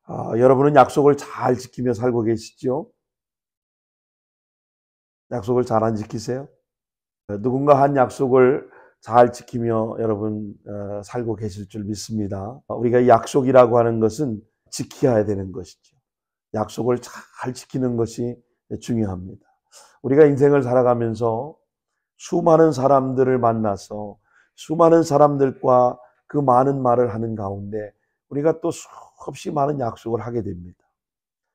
여러분은 약속을 잘 지키며 살고 계시죠? 약속을 잘 안 지키세요? 누군가 한 약속을 잘 지키며 여러분 살고 계실 줄 믿습니다. 우리가 약속이라고 하는 것은 지켜야 되는 것이죠. 약속을 잘 지키는 것이 중요합니다. 우리가 인생을 살아가면서 수많은 사람들을 만나서 수많은 사람들과 그 많은 말을 하는 가운데 우리가 또 수없이 많은 약속을 하게 됩니다.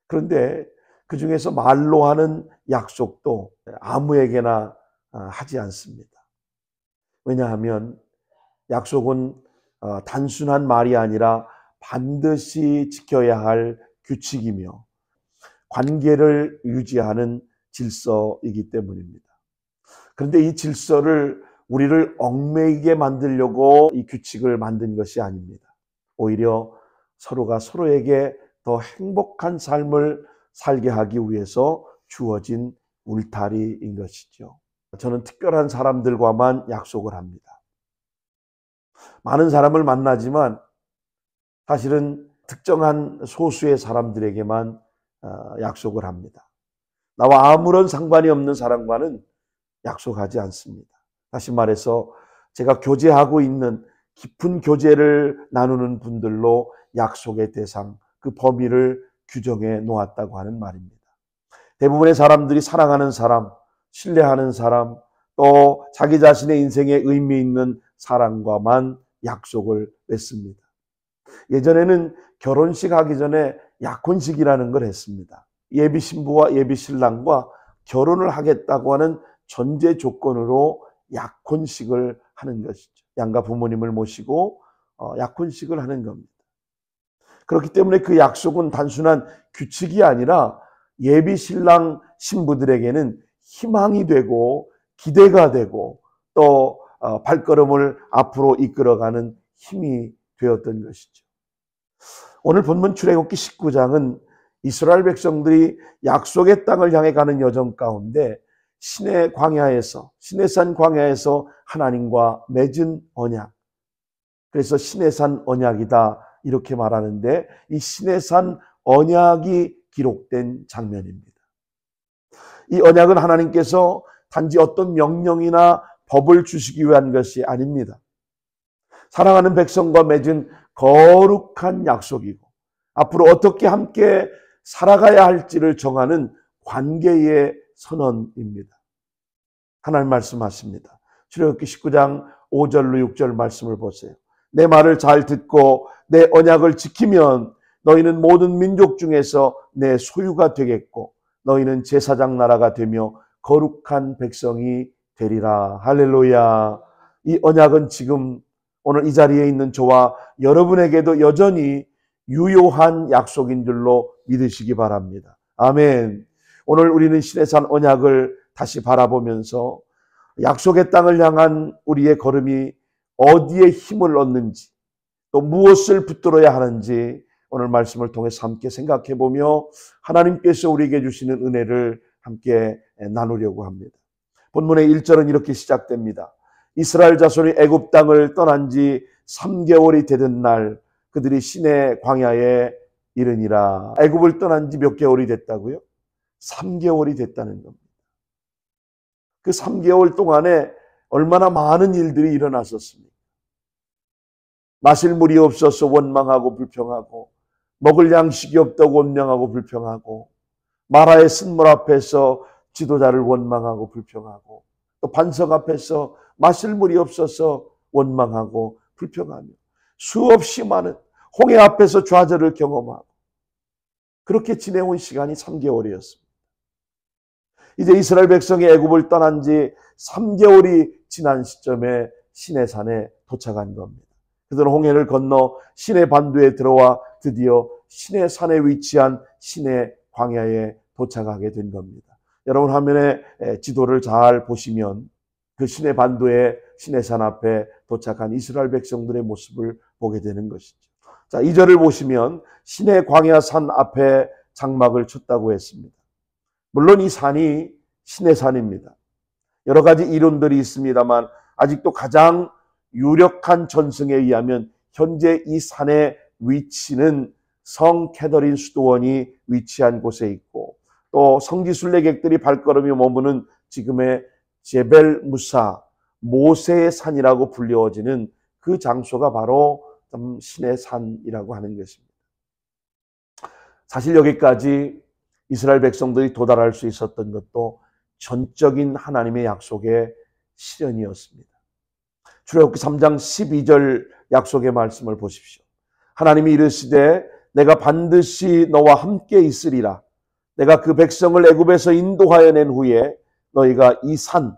그런데 그 중에서 말로 하는 약속도 아무에게나 하지 않습니다. 왜냐하면 약속은 단순한 말이 아니라 반드시 지켜야 할 규칙이며 관계를 유지하는 질서이기 때문입니다. 그런데 이 질서를 우리를 얽매이게 만들려고 이 규칙을 만든 것이 아닙니다. 오히려 서로가 서로에게 더 행복한 삶을 살게 하기 위해서 주어진 울타리인 것이죠. 저는 특별한 사람들과만 약속을 합니다. 많은 사람을 만나지만 사실은 특정한 소수의 사람들에게만 약속을 합니다. 나와 아무런 상관이 없는 사람과는 약속하지 않습니다. 다시 말해서 제가 교제하고 있는 깊은 교제를 나누는 분들로 약속의 대상, 그 범위를 규정해 놓았다고 하는 말입니다. 대부분의 사람들이 사랑하는 사람, 신뢰하는 사람, 또 자기 자신의 인생에 의미 있는 사람과만 약속을 맺습니다. 예전에는 결혼식 하기 전에 약혼식이라는 걸 했습니다. 예비 신부와 예비 신랑과 결혼을 하겠다고 하는 전제 조건으로 약혼식을 하는 것이죠. 양가 부모님을 모시고 약혼식을 하는 겁니다. 그렇기 때문에 그 약속은 단순한 규칙이 아니라 예비 신랑 신부들에게는 희망이 되고 기대가 되고 또 발걸음을 앞으로 이끌어가는 힘이 되었던 것이죠. 오늘 본문 출애굽기 19장은 이스라엘 백성들이 약속의 땅을 향해 가는 여정 가운데 시내 광야에서, 시내산 광야에서 하나님과 맺은 언약, 그래서 시내산 언약이다 이렇게 말하는데 이 시내산 언약이 기록된 장면입니다. 이 언약은 하나님께서 단지 어떤 명령이나 법을 주시기 위한 것이 아닙니다. 사랑하는 백성과 맺은 거룩한 약속이고 앞으로 어떻게 함께 살아가야 할지를 정하는 관계의 선언입니다. 하나님 말씀하십니다. 출애굽기 19장 5절로 6절 말씀을 보세요. 내 말을 잘 듣고 내 언약을 지키면 너희는 모든 민족 중에서 내 소유가 되겠고 너희는 제사장 나라가 되며 거룩한 백성이 되리라. 할렐루야. 이 언약은 지금 오늘 이 자리에 있는 저와 여러분에게도 여전히 유효한 약속인 줄로 믿으시기 바랍니다. 아멘. 오늘 우리는 시내산 언약을 다시 바라보면서 약속의 땅을 향한 우리의 걸음이 어디에 힘을 얻는지 또 무엇을 붙들어야 하는지 오늘 말씀을 통해서 함께 생각해 보며 하나님께서 우리에게 주시는 은혜를 함께 나누려고 합니다. 본문의 1절은 이렇게 시작됩니다. 이스라엘 자손이 애굽 땅을 떠난 지 3개월이 되던 날 그들이 시내 광야에 이르니라. 애굽을 떠난 지 몇 개월이 됐다고요? 3개월이 됐다는 겁니다. 그 3개월 동안에 얼마나 많은 일들이 일어났었습니까? 마실 물이 없어서 원망하고 불평하고 먹을 양식이 없다고 원망하고 불평하고 마라의 쓴물 앞에서 지도자를 원망하고 불평하고 또 반석 앞에서 마실 물이 없어서 원망하고 불평하며 수없이 많은 홍해 앞에서 좌절을 경험하고 그렇게 지내온 시간이 3개월이었습니다. 이제 이스라엘 백성이 애굽을 떠난 지 3개월이 지난 시점에 시내산에 도착한 겁니다. 그들은 홍해를 건너 시내 반도에 들어와 드디어 시내산에 위치한 시내 광야에 도착하게 된 겁니다. 여러분 화면에 지도를 잘 보시면 그 시내 반도에 시내산 앞에 도착한 이스라엘 백성들의 모습을 보게 되는 것이죠. 자, 2절을 보시면 시내 광야산 앞에 장막을 쳤다고 했습니다. 물론 이 산이 시내산입니다. 여러 가지 이론들이 있습니다만 아직도 가장 유력한 전승에 의하면 현재 이 산의 위치는 성 캐더린 수도원이 위치한 곳에 있고, 또 성지 순례객들이 발걸음이 머무는 지금의 제벨 무사, 모세의 산이라고 불리워지는 그 장소가 바로 신의 산이라고 하는 것입니다. 사실 여기까지 이스라엘 백성들이 도달할 수 있었던 것도 전적인 하나님의 약속의 실현이었습니다. 출애굽기 3장 12절 약속의 말씀을 보십시오. 하나님이 이르시되 내가 반드시 너와 함께 있으리라. 내가 그 백성을 애굽에서 인도하여 낸 후에 너희가 이 산,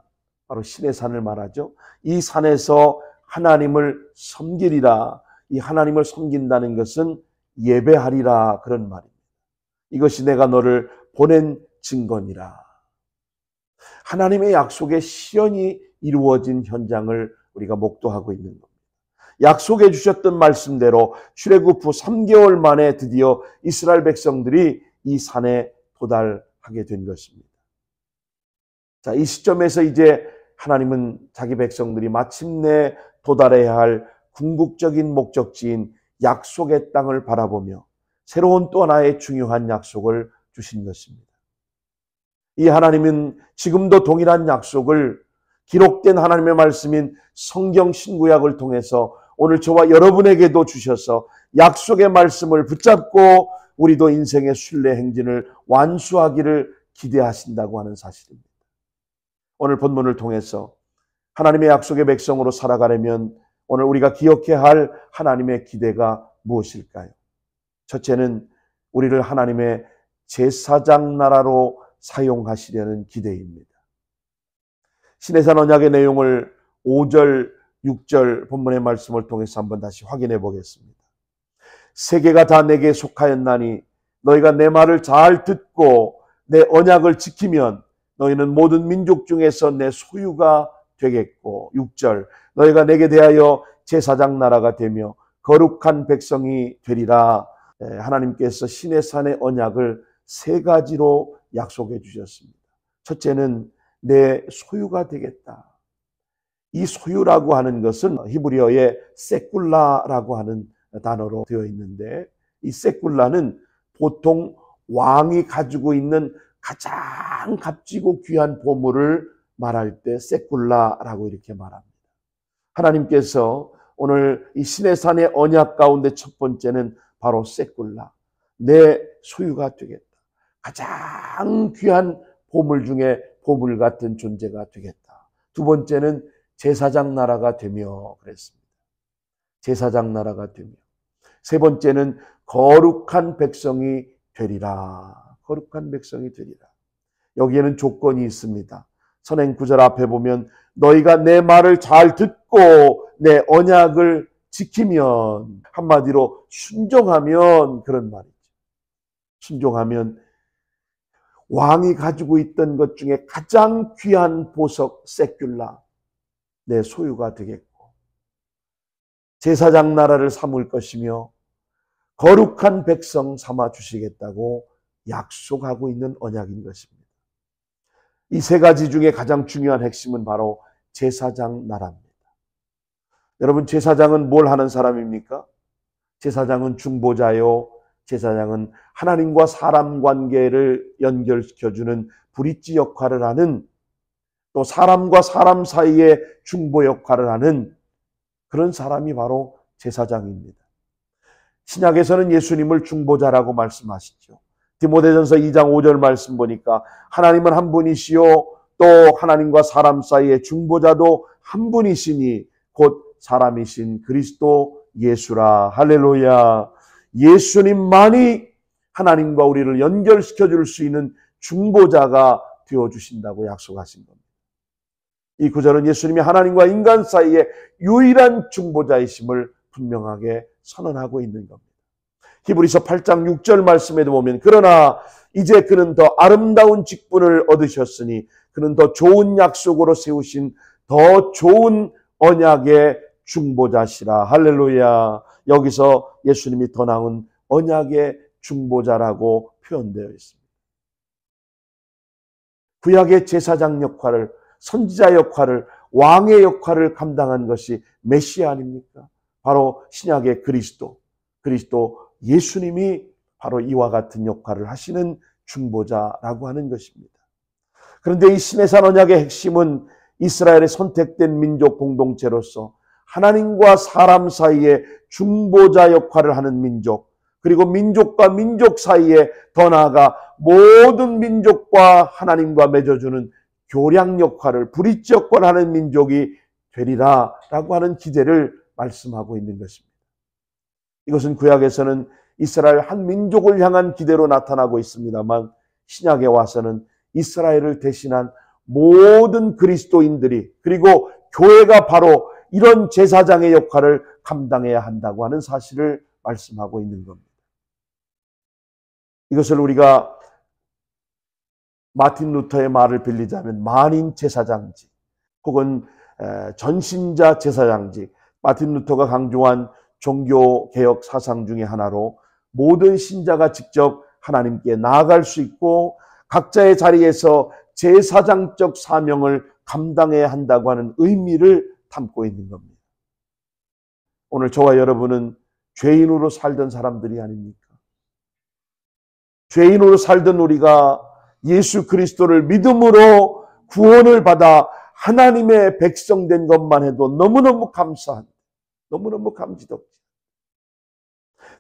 바로 신의 산을 말하죠. 이 산에서 하나님을 섬기리라. 이 하나님을 섬긴다는 것은 예배하리라, 그런 말입니다. 이것이 내가 너를 보낸 증거니라. 하나님의 약속의 실현이 이루어진 현장을 우리가 목도하고 있는 겁니다. 약속해 주셨던 말씀대로 출애굽 후 3개월 만에 드디어 이스라엘 백성들이 이 산에 도달하게 된 것입니다. 자, 이 시점에서 이제 하나님은 자기 백성들이 마침내 도달해야 할 궁극적인 목적지인 약속의 땅을 바라보며 새로운 또 하나의 중요한 약속을 주신 것입니다. 이 하나님은 지금도 동일한 약속을 기록된 하나님의 말씀인 성경 신구약을 통해서 오늘 저와 여러분에게도 주셔서 약속의 말씀을 붙잡고 우리도 인생의 순례 행진을 완수하기를 기대하신다고 하는 사실입니다. 오늘 본문을 통해서 하나님의 약속의 백성으로 살아가려면 오늘 우리가 기억해야 할 하나님의 기대가 무엇일까요? 첫째는 우리를 하나님의 제사장 나라로 사용하시려는 기대입니다. 신해산 언약의 내용을 5절, 6절 본문의 말씀을 통해서 한번 다시 확인해 보겠습니다. 세계가 다 내게 속하였나니 너희가 내 말을 잘 듣고 내 언약을 지키면 너희는 모든 민족 중에서 내 소유가 되겠고, 6절 너희가 내게 대하여 제사장 나라가 되며 거룩한 백성이 되리라. 하나님께서 시내산의 언약을 세 가지로 약속해 주셨습니다. 첫째는 내 소유가 되겠다. 이 소유라고 하는 것은 히브리어의 세꿀라라고 하는 단어로 되어 있는데, 이 세꿀라는 보통 왕이 가지고 있는 가장 값지고 귀한 보물을 말할 때 세꿀라라고 이렇게 말합니다. 하나님께서 오늘 이 시내산의 언약 가운데 첫 번째는 바로 세꿀라, 내 소유가 되겠다. 가장 귀한 보물 중에 보물 같은 존재가 되겠다. 두 번째는 제사장 나라가 되며 그랬습니다. 제사장 나라가 되며. 세 번째는 거룩한 백성이 되리라. 거룩한 백성이 되리라. 여기에는 조건이 있습니다. 선행 9절 앞에 보면 너희가 내 말을 잘 듣고 내 언약을 지키면, 한마디로 순종하면, 그런 말이죠. 순종하면 왕이 가지고 있던 것 중에 가장 귀한 보석 세큘라, 내 소유가 되겠고, 제사장 나라를 삼을 것이며 거룩한 백성 삼아 주시겠다고 약속하고 있는 언약인 것입니다. 이 세 가지 중에 가장 중요한 핵심은 바로 제사장 나라입니다. 여러분, 제사장은 뭘 하는 사람입니까? 제사장은 중보자요. 제사장은 하나님과 사람 관계를 연결시켜주는 브릿지 역할을 하는, 또 사람과 사람 사이의 중보 역할을 하는 그런 사람이 바로 제사장입니다. 신약에서는 예수님을 중보자라고 말씀하시죠. 디모데전서 2장 5절 말씀 보니까 하나님은 한 분이시요 또 하나님과 사람 사이의 중보자도 한 분이시니 곧 사람이신 그리스도 예수라. 할렐루야. 예수님만이 하나님과 우리를 연결시켜 줄 수 있는 중보자가 되어주신다고 약속하신 겁니다. 이 구절은 예수님이 하나님과 인간 사이의 유일한 중보자이심을 분명하게 선언하고 있는 겁니다. 히브리서 8장 6절 말씀에도 보면 그러나 이제 그는 더 아름다운 직분을 얻으셨으니 그는 더 좋은 약속으로 세우신 더 좋은 언약의 중보자시라. 할렐루야. 여기서 예수님이 더 나은 언약의 중보자라고 표현되어 있습니다. 구약의 제사장 역할을, 선지자 역할을, 왕의 역할을 감당한 것이 메시아 아닙니까? 바로 신약의 그리스도 예수님이 바로 이와 같은 역할을 하시는 중보자라고 하는 것입니다. 그런데 이 신해산 언약의 핵심은 이스라엘의 선택된 민족 공동체로서 하나님과 사람 사이에 중보자 역할을 하는 민족, 그리고 민족과 민족 사이에 더 나아가 모든 민족과 하나님과 맺어주는 교량 역할을, 브릿지 역할을 하는 민족이 되리라라고 하는 기대를 말씀하고 있는 것입니다. 이것은 구약에서는 이스라엘 한 민족을 향한 기대로 나타나고 있습니다만 신약에 와서는 이스라엘을 대신한 모든 그리스도인들이, 그리고 교회가 바로 이런 제사장의 역할을 감당해야 한다고 하는 사실을 말씀하고 있는 겁니다. 이것을 우리가 마틴 루터의 말을 빌리자면 만인 제사장직 혹은 전신자 제사장직, 마틴 루터가 강조한 종교개혁 사상 중에 하나로 모든 신자가 직접 하나님께 나아갈 수 있고 각자의 자리에서 제사장적 사명을 감당해야 한다고 하는 의미를 담고 있는 겁니다. 오늘 저와 여러분은 죄인으로 살던 사람들이 아닙니까? 죄인으로 살던 우리가 예수 그리스도를 믿음으로 구원을 받아 하나님의 백성 된 것만 해도 너무너무 감사한, 너무너무 감지덕지.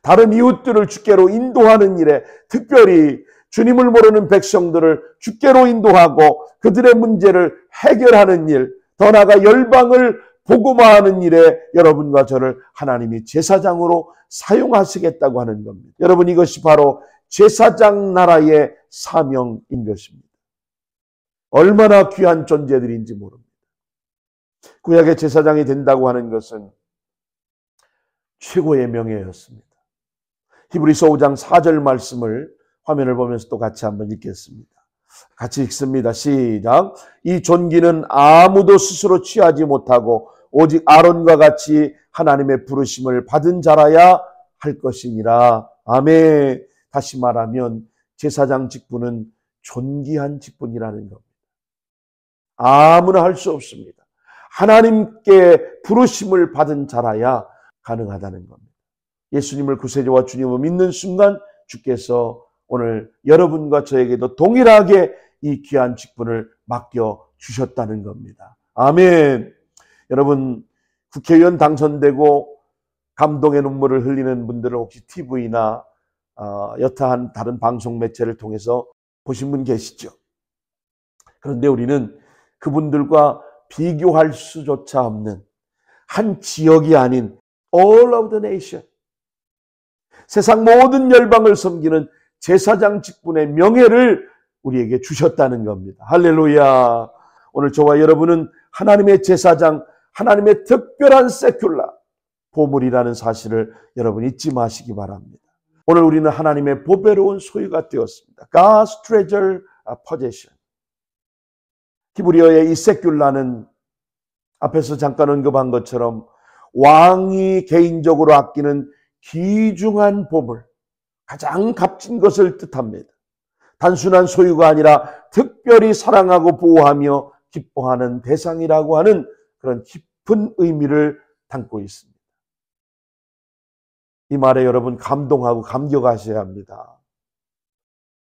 다른 이웃들을 주께로 인도하는 일에, 특별히 주님을 모르는 백성들을 주께로 인도하고 그들의 문제를 해결하는 일, 더 나아가 열방을 복음화하는 일에 여러분과 저를 하나님이 제사장으로 사용하시겠다고 하는 겁니다. 여러분, 이것이 바로 제사장 나라의 사명인 것입니다. 얼마나 귀한 존재들인지 모릅니다. 구약의 제사장이 된다고 하는 것은 최고의 명예였습니다. 히브리서 5장 4절 말씀을 화면을 보면서 또 같이 한번 읽겠습니다. 같이 읽습니다. 시작. 이 존귀는 아무도 스스로 취하지 못하고 오직 아론과 같이 하나님의 부르심을 받은 자라야 할 것이니라. 아멘. 다시 말하면 제사장 직분은 존귀한 직분이라는 겁니다. 아무나 할 수 없습니다. 하나님께 부르심을 받은 자라야 가능하다는 겁니다. 예수님을 구세주와 주님을 믿는 순간 주께서 오늘 여러분과 저에게도 동일하게 이 귀한 직분을 맡겨주셨다는 겁니다. 아멘. 여러분, 국회의원 당선되고 감동의 눈물을 흘리는 분들은 혹시 TV나 여타한 다른 방송 매체를 통해서 보신 분 계시죠? 그런데 우리는 그분들과 비교할 수조차 없는 한 지역이 아닌 all of the nation, 세상 모든 열방을 섬기는 제사장 직분의 명예를 우리에게 주셨다는 겁니다. 할렐루야. 오늘 저와 여러분은 하나님의 제사장, 하나님의 특별한 세큘라 보물이라는 사실을 여러분 잊지 마시기 바랍니다. 오늘 우리는 하나님의 보배로운 소유가 되었습니다. God's treasure possession. 히브리어의 이 세큘라는 앞에서 잠깐 언급한 것처럼 왕이 개인적으로 아끼는 귀중한 보물, 가장 값진 것을 뜻합니다. 단순한 소유가 아니라 특별히 사랑하고 보호하며 기뻐하는 대상이라고 하는 그런 깊은 의미를 담고 있습니다. 이 말에 여러분 감동하고 감격하셔야 합니다.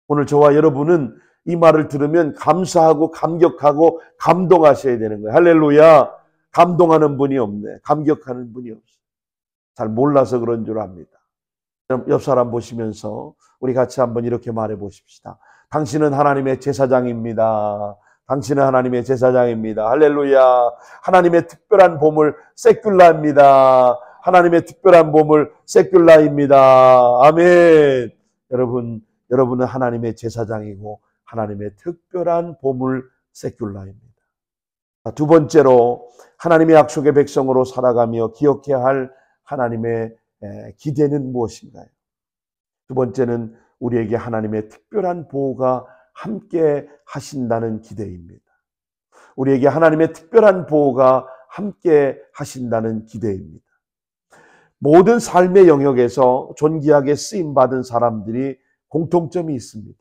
오늘 저와 여러분은 이 말을 들으면 감사하고 감격하고 감동하셔야 되는 거예요. 할렐루야. 감동하는 분이 없네. 감격하는 분이 없어. 잘 몰라서 그런 줄 압니다. 옆 사람 보시면서 우리 같이 한번 이렇게 말해 보십시다. 당신은 하나님의 제사장입니다. 당신은 하나님의 제사장입니다. 할렐루야. 하나님의 특별한 보물 세큘라입니다. 하나님의 특별한 보물 세큘라입니다. 아멘. 여러분은 하나님의 제사장이고 하나님의 특별한 보물 세큘라입니다. 두 번째로 하나님의 약속의 백성으로 살아가며 기억해야 할 하나님의 기대는 무엇인가요? 두 번째는 우리에게 하나님의 특별한 보호가 함께 하신다는 기대입니다. 우리에게 하나님의 특별한 보호가 함께 하신다는 기대입니다. 모든 삶의 영역에서 존귀하게 쓰임받은 사람들이 공통점이 있습니다.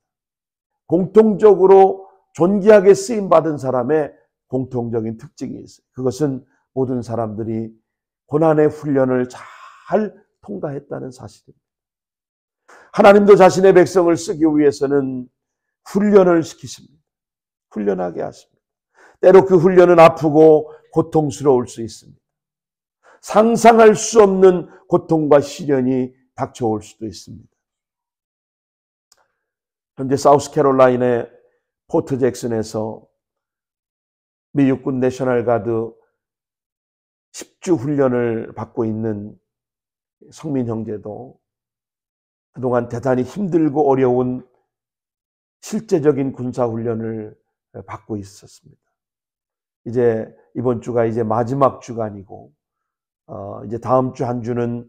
공통적으로 존귀하게 쓰임받은 사람의 공통적인 특징이 있어요. 그것은 모든 사람들이 고난의 훈련을 잘 통과했다는 사실입니다. 하나님도 자신의 백성을 쓰기 위해서는 훈련을 시키십니다. 훈련하게 하십니다. 때로 그 훈련은 아프고 고통스러울 수 있습니다. 상상할 수 없는 고통과 시련이 닥쳐올 수도 있습니다. 현재 사우스캐롤라인의 포트 잭슨에서 미 육군 내셔널 가드 10주 훈련을 받고 있는 성민 형제도 그동안 대단히 힘들고 어려운 실제적인 군사 훈련을 받고 있었습니다. 이제 이번 주가 이제 마지막 주간이고 이제 다음 주 한 주는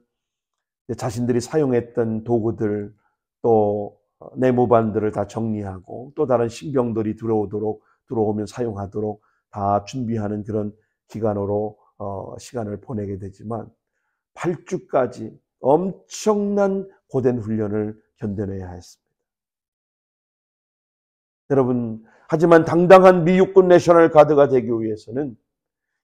자신들이 사용했던 도구들 또 내무반들을 다 정리하고 또 다른 신병들이 들어오면 사용하도록 다 준비하는 그런 기간으로 시간을 보내게 되지만 8주까지 엄청난 고된 훈련을 견뎌내야 했습니다. 여러분, 하지만 당당한 미 육군 내셔널 가드가 되기 위해서는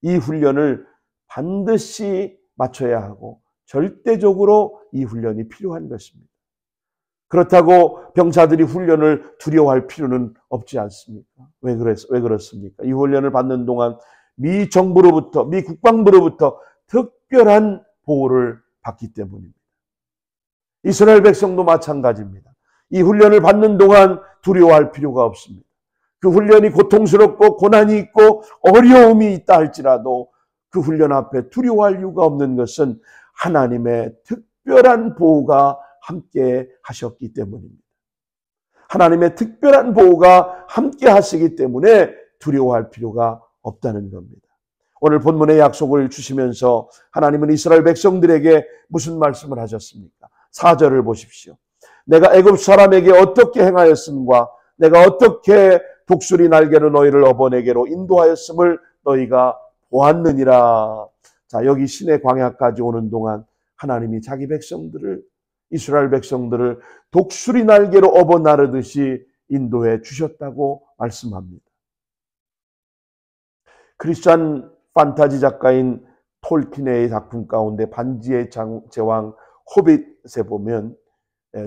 이 훈련을 반드시 마쳐야 하고 절대적으로 이 훈련이 필요한 것입니다. 그렇다고 병사들이 훈련을 두려워할 필요는 없지 않습니까? 왜 그렇습니까? 이 훈련을 받는 동안 미 정부로부터, 미 국방부로부터 특별한 보호를 받기 때문입니다. 이스라엘 백성도 마찬가지입니다. 이 훈련을 받는 동안 두려워할 필요가 없습니다. 그 훈련이 고통스럽고 고난이 있고 어려움이 있다 할지라도 그 훈련 앞에 두려워할 이유가 없는 것은 하나님의 특별한 보호가 함께 하셨기 때문입니다. 하나님의 특별한 보호가 함께 하시기 때문에 두려워할 필요가 없다는 겁니다. 오늘 본문의 약속을 주시면서 하나님은 이스라엘 백성들에게 무슨 말씀을 하셨습니까? 4절을 보십시오. 내가 애굽 사람에게 어떻게 행하였음과 내가 어떻게 독수리 날개로 너희를 어버네게로 인도하였음을 너희가 보았느니라. 자, 여기 신의 광야까지 오는 동안 하나님이 자기 백성들을, 이스라엘 백성들을 독수리 날개로 업어 나르듯이 인도해 주셨다고 말씀합니다. 크리스찬 판타지 작가인 톨킨의 작품 가운데 반지의 제왕 호빗에 보면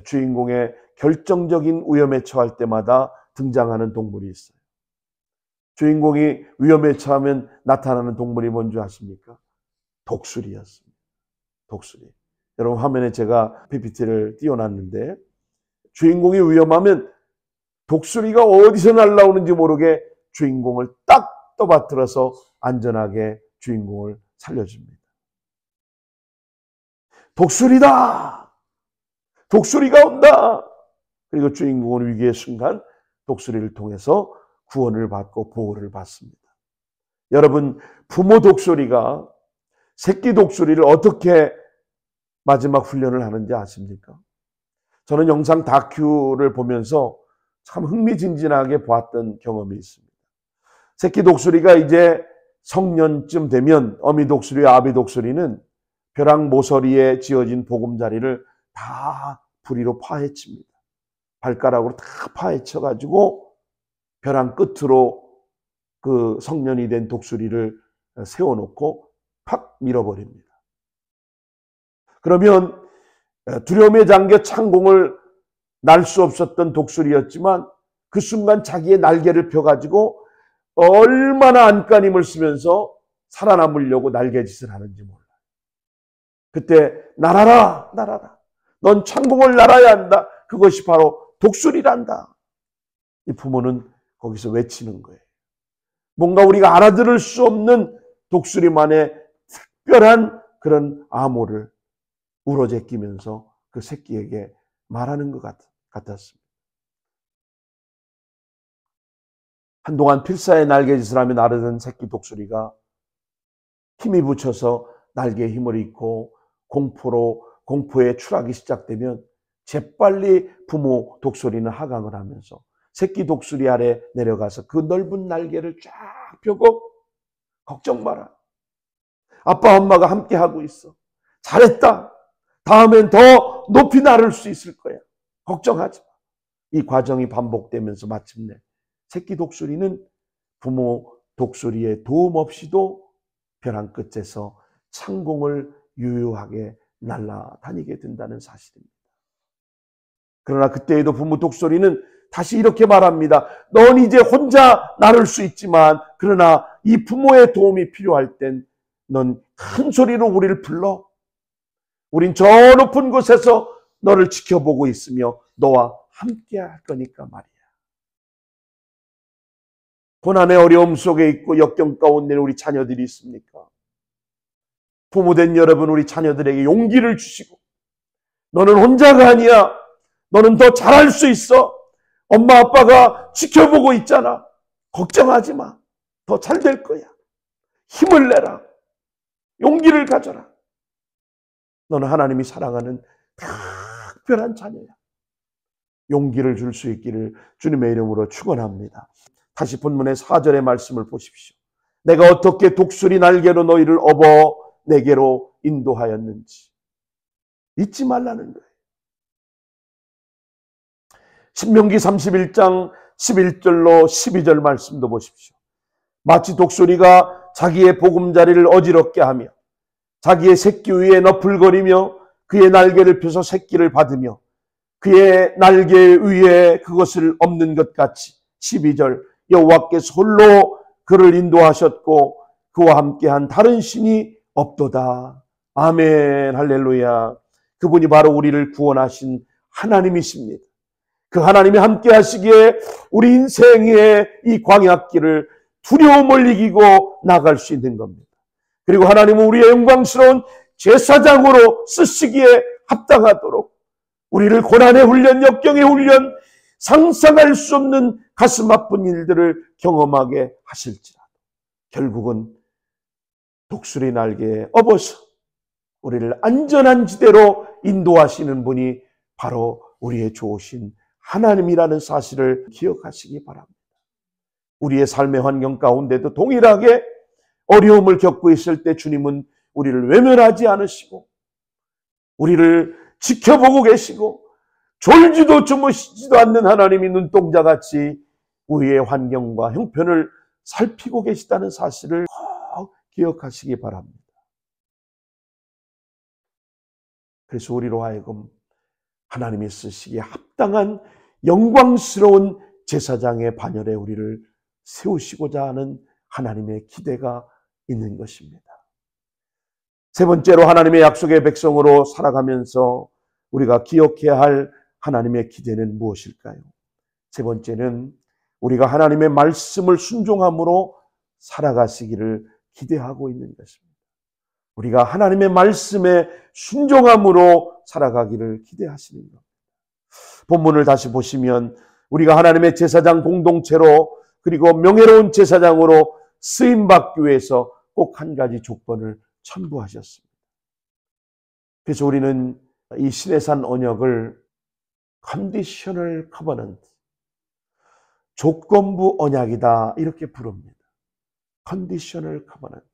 주인공의 결정적인 위험에 처할 때마다 등장하는 동물이 있어요. 주인공이 위험에 처하면 나타나는 동물이 뭔지 아십니까? 독수리였습니다. 독수리. 여러분 화면에 제가 PPT를 띄워놨는데 주인공이 위험하면 독수리가 어디서 날아오는지 모르게 주인공을 딱 떠받들어서 안전하게 주인공을 살려줍니다. 독수리다! 독수리가 온다! 그리고 주인공은 위기의 순간 독수리를 통해서 구원을 받고 보호를 받습니다. 여러분, 부모 독수리가 새끼 독수리를 어떻게 마지막 훈련을 하는지 아십니까? 저는 영상 다큐를 보면서 참 흥미진진하게 보았던 경험이 있습니다. 새끼 독수리가 이제 성년쯤 되면 어미 독수리와 아비 독수리는 벼랑 모서리에 지어진 보금자리를 다 부리로 파헤칩니다. 발가락으로 다 파헤쳐가지고 벼랑 끝으로 그 성년이 된 독수리를 세워놓고 팍 밀어버립니다. 그러면 두려움에 잠겨 창공을 날 수 없었던 독수리였지만 그 순간 자기의 날개를 펴가지고 얼마나 안간힘을 쓰면서 살아남으려고 날개짓을 하는지 몰라요. 그때 날아라, 날아라. 넌 창공을 날아야 한다. 그것이 바로 독수리란다. 이 부모는 거기서 외치는 거예요. 뭔가 우리가 알아들을 수 없는 독수리만의 특별한 그런 암호를 우러제끼면서 그 새끼에게 말하는 것 같았습니다. 한동안 필사의 날개짓을 하며 나르던 새끼 독수리가 힘이 붙여서 날개에 힘을 잃고 공포에 추락이 시작되면 재빨리 부모 독수리는 하강을 하면서 새끼 독수리 아래 내려가서 그 넓은 날개를 쫙 펴고 걱정 마라. 아빠 엄마가 함께 하고 있어. 잘했다. 다음엔 더 높이 나를 수 있을 거야. 걱정하지 마. 이 과정이 반복되면서 마침내 새끼 독수리는 부모 독수리의 도움 없이도 벼랑 끝에서 창공을 유유하게 날아다니게 된다는 사실입니다. 그러나 그때에도 부모 독수리는 다시 이렇게 말합니다. 넌 이제 혼자 나눌 수 있지만 그러나 이 부모의 도움이 필요할 땐 넌 큰 소리로 우리를 불러. 우린 저 높은 곳에서 너를 지켜보고 있으며 너와 함께 할 거니까 말이야. 고난의 어려움 속에 있고 역경 가운데 우리 자녀들이 있습니까? 부모된 여러분, 우리 자녀들에게 용기를 주시고 너는 혼자가 아니야. 너는 더 잘할 수 있어. 엄마 아빠가 지켜보고 있잖아. 걱정하지 마. 더 잘 될 거야. 힘을 내라. 용기를 가져라. 너는 하나님이 사랑하는 특별한 자녀야. 용기를 줄 수 있기를 주님의 이름으로 축원합니다. 다시 본문의 4절의 말씀을 보십시오. 내가 어떻게 독수리 날개로 너희를 업어 내게로 인도하였는지 잊지 말라는 거예요. 신명기 31장 11절로 12절 말씀도 보십시오. 마치 독수리가 자기의 보금자리를 어지럽게 하며 자기의 새끼 위에 너풀거리며 그의 날개를 펴서 새끼를 받으며 그의 날개 위에 그것을 엎는 것 같이 12절 여호와께서 홀로 그를 인도하셨고 그와 함께한 다른 신이 없도다. 아멘 할렐루야. 그분이 바로 우리를 구원하신 하나님이십니다. 그 하나님이 함께 하시기에 우리 인생의 이 광야길을 두려움을 이기고 나갈 수 있는 겁니다. 그리고 하나님은 우리의 영광스러운 제사장으로 쓰시기에 합당하도록 우리를 고난의 훈련, 역경의 훈련, 상상할 수 없는 가슴 아픈 일들을 경험하게 하실지라도 결국은 독수리 날개에 업어서 우리를 안전한 지대로 인도하시는 분이 바로 우리의 좋으신 하나님이라는 사실을 기억하시기 바랍니다. 우리의 삶의 환경 가운데도 동일하게 어려움을 겪고 있을 때 주님은 우리를 외면하지 않으시고 우리를 지켜보고 계시고 졸지도 주무시지도 않는 하나님이 눈동자같이 우리의 환경과 형편을 살피고 계시다는 사실을 꼭 기억하시기 바랍니다. 그래서 우리로 하여금 하나님이 쓰시기에 합당한 영광스러운 제사장의 반열에 우리를 세우시고자 하는 하나님의 기대가 있는 것입니다. 세 번째로 하나님의 약속의 백성으로 살아가면서 우리가 기억해야 할 하나님의 기대는 무엇일까요? 세 번째는 우리가 하나님의 말씀을 순종함으로 살아가시기를 기대하고 있는 것입니다. 우리가 하나님의 말씀에 순종함으로 살아가기를 기대하시는 겁니다. 본문을 다시 보시면 우리가 하나님의 제사장 공동체로 그리고 명예로운 제사장으로 쓰임받기 위해서 꼭 한 가지 조건을 첨부하셨습니다. 그래서 우리는 이 시내산 언약을 컨디셔널 커버넌트, 조건부 언약이다 이렇게 부릅니다. 컨디셔널 커버넌트,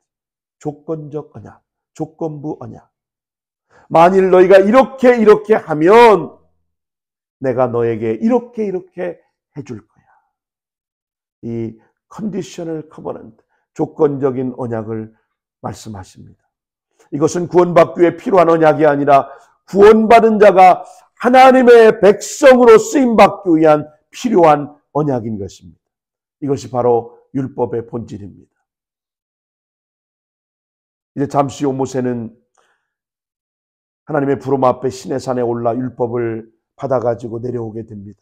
조건적 언약, 조건부 언약. 만일 너희가 이렇게 하면 내가 너에게 이렇게 해줄 거야. 이 컨디셔널 커버넌트, 조건적인 언약을 말씀하십니다. 이것은 구원받기 위해 필요한 언약이 아니라 구원받은 자가 하나님의 백성으로 쓰임받기 위한 필요한 언약인 것입니다. 이것이 바로 율법의 본질입니다. 이제 잠시 후 모세는 하나님의 부름 앞에 시내산에 올라 율법을 받아가지고 내려오게 됩니다.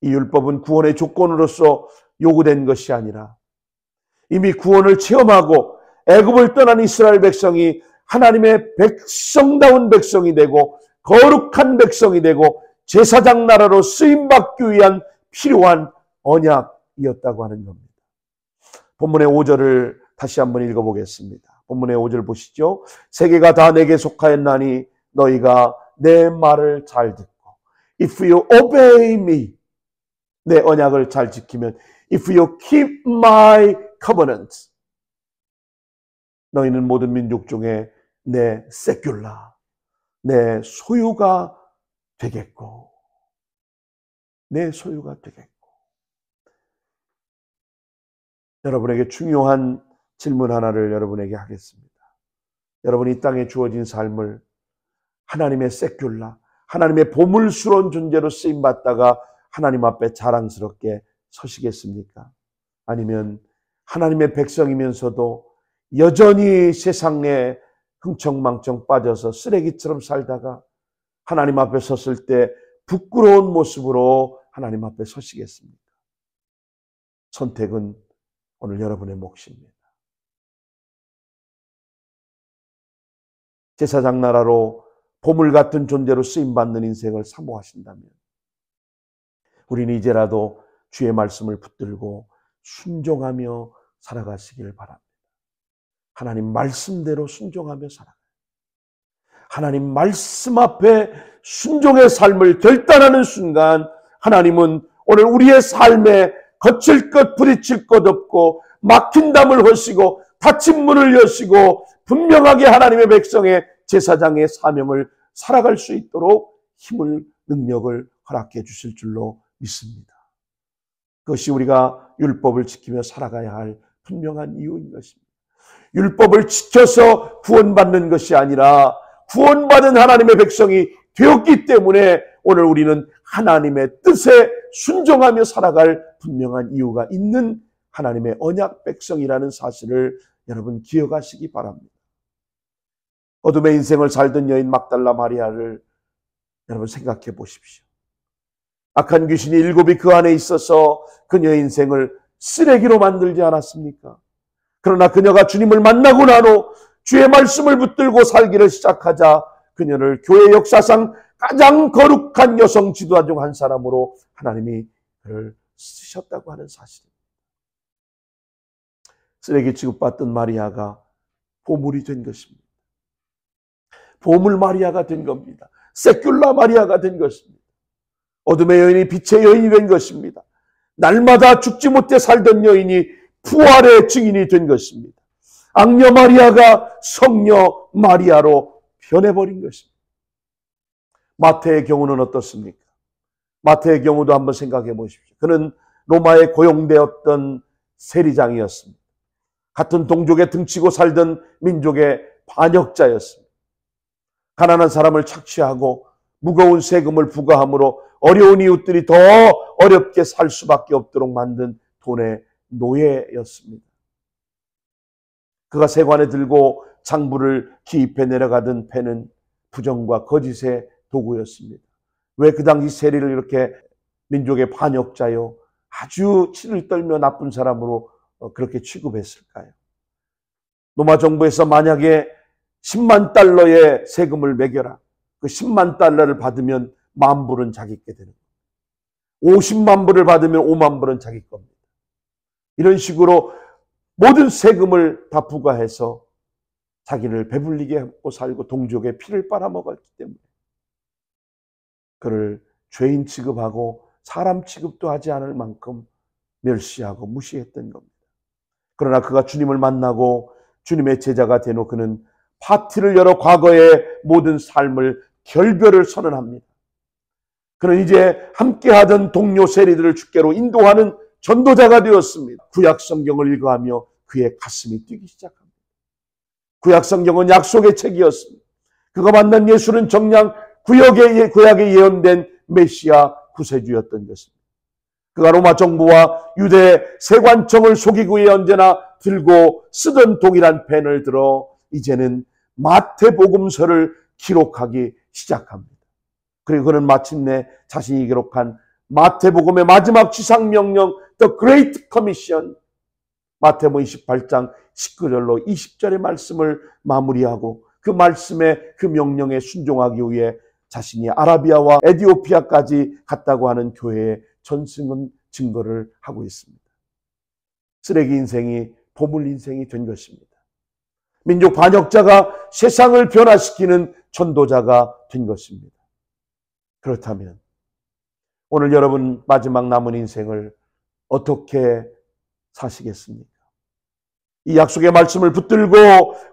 이 율법은 구원의 조건으로서 요구된 것이 아니라 이미 구원을 체험하고 애굽을 떠난 이스라엘 백성이 하나님의 백성다운 백성이 되고 거룩한 백성이 되고 제사장 나라로 쓰임받기 위한 필요한 언약이었다고 하는 겁니다. 본문의 5절을 다시 한번 읽어보겠습니다. 본문의 5절 보시죠. 세계가 다 내게 속하였나니 너희가 내 말을 잘 듣고 If you obey me, 내 언약을 잘 지키면 If you keep my covenant, 너희는 모든 민족 중에 내 세큘라, 내 소유가 되겠고 내 소유가 되겠고. 여러분에게 중요한 질문 하나를 여러분에게 하겠습니다. 여러분이 이 땅에 주어진 삶을 하나님의 세큘라, 하나님의 보물스러운 존재로 쓰임받다가 하나님 앞에 자랑스럽게 서시겠습니까? 아니면 하나님의 백성이면서도 여전히 세상에 흥청망청 빠져서 쓰레기처럼 살다가 하나님 앞에 섰을 때 부끄러운 모습으로 하나님 앞에 서시겠습니까? 선택은 오늘 여러분의 몫입니다. 제사장 나라로 보물 같은 존재로 쓰임받는 인생을 사모하신다면 우리는 이제라도 주의 말씀을 붙들고 순종하며 살아가시길 바랍니다. 하나님 말씀대로 순종하며 살아가요. 하나님 말씀 앞에 순종의 삶을 결단하는 순간 하나님은 오늘 우리의 삶에 거칠 것 부딪힐 것 없고 막힌 담을 허시고 닫힌 문을 여시고 분명하게 하나님의 백성의 제사장의 사명을 살아갈 수 있도록 힘을 능력을 허락해 주실 줄로 믿습니다. 그것이 우리가 율법을 지키며 살아가야 할 분명한 이유인 것입니다. 율법을 지켜서 구원받는 것이 아니라 구원받은 하나님의 백성이 되었기 때문에 오늘 우리는 하나님의 뜻에 순종하며 살아갈 분명한 이유가 있는 하나님의 언약 백성이라는 사실을 여러분 기억하시기 바랍니다. 어둠의 인생을 살던 여인 막달라 마리아를 여러분 생각해 보십시오. 악한 귀신이 7이 그 안에 있어서 그녀의 인생을 쓰레기로 만들지 않았습니까? 그러나 그녀가 주님을 만나고 난 후 주의 말씀을 붙들고 살기를 시작하자 그녀를 교회 역사상 가장 거룩한 여성 지도자 중 한 사람으로 하나님이 그를 쓰셨다고 하는 사실입니다. 쓰레기 취급받던 마리아가 보물이 된 것입니다. 보물 마리아가 된 겁니다. 세큘라 마리아가 된 것입니다. 어둠의 여인이 빛의 여인이 된 것입니다. 날마다 죽지 못해 살던 여인이 부활의 증인이 된 것입니다. 악녀 마리아가 성녀 마리아로 변해버린 것입니다. 마태의 경우는 어떻습니까? 마태의 경우도 한번 생각해 보십시오. 그는 로마에 고용되었던 세리장이었습니다. 같은 동족에 등치고 살던 민족의 반역자였습니다. 가난한 사람을 착취하고 무거운 세금을 부과함으로 어려운 이웃들이 더 어렵게 살 수밖에 없도록 만든 돈의 노예였습니다. 그가 세관에 들고 장부를 기입해 내려가던 패는 부정과 거짓의 도구였습니다. 왜 그 당시 세리를 이렇게 민족의 반역자요 아주 치를 떨며 나쁜 사람으로 그렇게 취급했을까요? 로마 정부에서 만약에 10만 달러의 세금을 매겨라. 그 10만 달러를 받으면 10,000불은 자기께 되는 거예요. 50만 불을 받으면 5만 불은 자기 겁니다. 이런 식으로 모든 세금을 다 부과해서 자기를 배불리게 하고 살고 동족의 피를 빨아먹었기 때문에 그를 죄인 취급하고 사람 취급도 하지 않을 만큼 멸시하고 무시했던 겁니다. 그러나 그가 주님을 만나고 주님의 제자가 된 후 그는 파티를 열어 과거의 모든 삶을 결별을 선언합니다. 그는 이제 함께하던 동료 세리들을 주께로 인도하는 전도자가 되었습니다. 구약 성경을 읽어하며 그의 가슴이 뛰기 시작합니다. 구약 성경은 약속의 책이었습니다. 그가 만난 예수는 정녕 구약에 예언된 메시아 구세주였던 것입니다. 그가 로마 정부와 유대 세관청을 속이기 위해 언제나 들고 쓰던 동일한 펜을 들어 이제는 마태복음서를 기록하기 시작합니다. 그리고 그는 마침내 자신이 기록한 마태복음의 마지막 지상명령 The Great Commission 마태복음 28장 19절로 20절의 말씀을 마무리하고 그 말씀에 그 명령에 순종하기 위해 자신이 아라비아와 에티오피아까지 갔다고 하는 교회에 전승은 증거를 하고 있습니다. 쓰레기 인생이 보물 인생이 된 것입니다. 민족 반역자가 세상을 변화시키는 전도자가 된 것입니다. 그렇다면 오늘 여러분 마지막 남은 인생을 어떻게 사시겠습니까? 이 약속의 말씀을 붙들고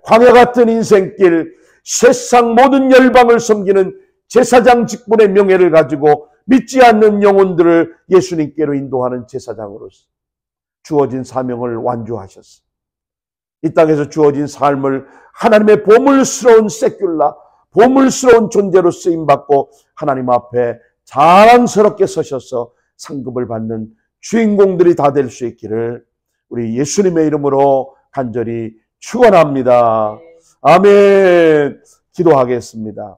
광야 같은 인생길, 세상 모든 열방을 섬기는 제사장 직분의 명예를 가지고 믿지 않는 영혼들을 예수님께로 인도하는 제사장으로서 주어진 사명을 완주하셨습니다. 이 땅에서 주어진 삶을 하나님의 보물스러운 세큘라, 보물스러운 존재로 쓰임받고 하나님 앞에 자랑스럽게 서셔서 상급을 받는 주인공들이 다 될 수 있기를 우리 예수님의 이름으로 간절히 축원합니다. 아멘. 기도하겠습니다.